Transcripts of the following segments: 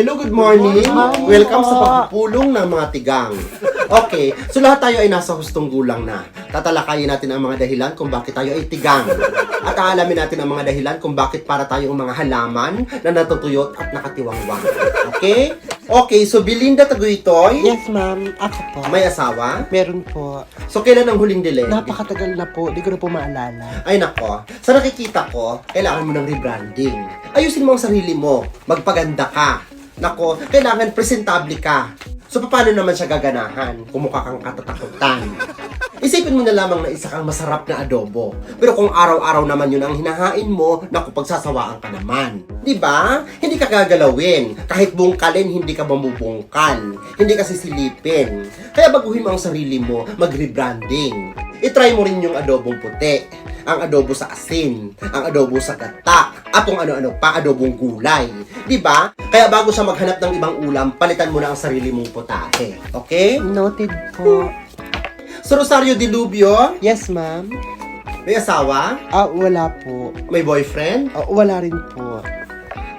Hello, good morning. Welcome sa pagpupulong ng mga tigang. Okay, so lahat tayo ay nasa hustong gulang na. Tatalakayin natin ang mga dahilan kung bakit tayo ay tigang. At aalamin natin ang mga dahilan kung bakit para tayong mga halaman na natutuyot at nakatiwangwang. Okay? Okay, so Belinda Taguitoy, Yes, ma'am. Ako po. may asawa. Meron po. So kailan ang huling dilig? Napakatagal na po. Di ko na po maalala. Ay nako, sa nakikita ko, kailangan mo ng rebranding. Ayusin mo ang sarili mo, magpaganda ka. Nako, kailangan presentable ka. So paano naman siya gaganahan kung mukha kang katatakutan? Isipin mo na lamang na isa kang masarap na adobo. Pero kung araw-araw naman yun ang hinahain mo, naku, pagsasawaan ka naman. Diba? Hindi ka gagalawin. Kahit bungkalin, hindi ka mamubungkal. Hindi ka sisilipin. Kaya baguhin mo ang sarili mo, mag-rebranding. I-try mo rin yung adobong puti, ang adobo sa asin, ang adobo sa gata, at kung ano-ano pa, adobong gulay. Diba? Kaya bago siya maghanap ng ibang ulam, palitan mo na ang sarili mong putahe. Okay? Noted po. So, Rosario Dilubio, Yes, ma'am. may asawa? Wala po. May boyfriend? Wala rin po.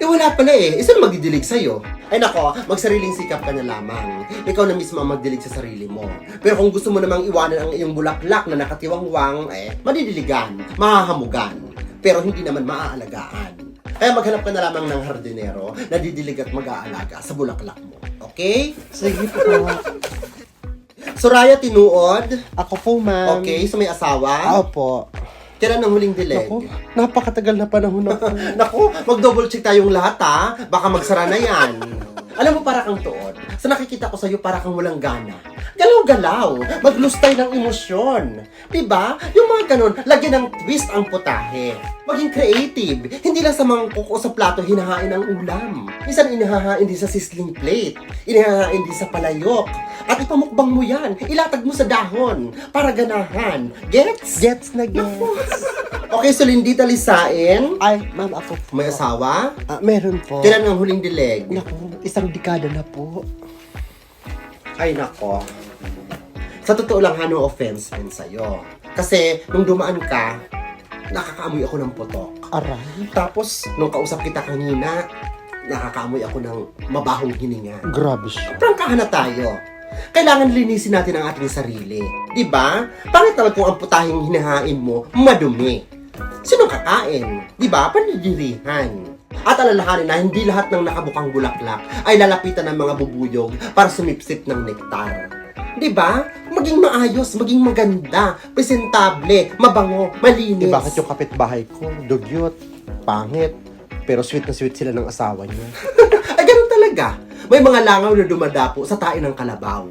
Eh, wala pala eh. Isa na magdidilig sa'yo. Ay nako, magsariling sikap ka na lamang. Ikaw na mismo ang magdilig sa sarili mo. Pero kung gusto mo namang iwanan ang iyong bulaklak na nakatiwangwang, madidiligan, mahahamugan. Pero hindi naman maaalagaan. Kaya maghanap ka na lamang ng hardinero na didilig at mag-aalaga sa bulaklak mo. Okay? Sige po. Soraya Tinuod. Ako po, ma'am. Okay, so may asawa. Opo. Kailan ang huling dilig? Ako, napakatagal na panahon na po. Naku, mag-double check tayong lahat ha. Baka magsara na yan. Alam mo, para kang tuod. Sa nakikita ko sa'yo, para kang walang gana. Galaw-galaw. Maglustay ng emosyon. Diba? Yung mga ganun, lagyan ng twist ang putahe. Maging creative. Hindi lang sa mangkok o sa plato hinahain ang ulam. Minsan inihahain din sa sizzling plate. Inihahain din sa palayok. At ipamukbang mo yan. Ilatag mo sa dahon. Para ganahan. Gets? Gets na gets. Okay, so Lindita Lisain. Ay, ma'am, ako po. May asawa? Meron po. Kailan ang huling dilig? Naku, isang dekada na po. Ay nako. Sa totoo lang, no offense man sa'yo. Kasi, nung dumaan ka, nakakaamoy ako ng putok. Aray. Tapos, nung kausap kita kanina, nakakaamoy ako ng mabahong hininga. Grabe siya. Prangkahan na tayo. Kailangan linisin natin ang ating sarili. Diba? Pangit naman kung ang putahing hinahain mo, madumi. Sinong kakain? Diba? Panidirihan. At alalahanin na hindi lahat ng nakabukang bulaklak ay lalapitan ng mga bubuyog para sumipsip ng nektar. Diba? Maging maayos, maging maganda, presentable, mabango, malinis. Bakit yung kapitbahay ko, dugyot, pangit, pero sweet na sweet sila ng asawa niya. Ay, ganun talaga. May mga langaw na dumadapo sa tain ng kalabaw.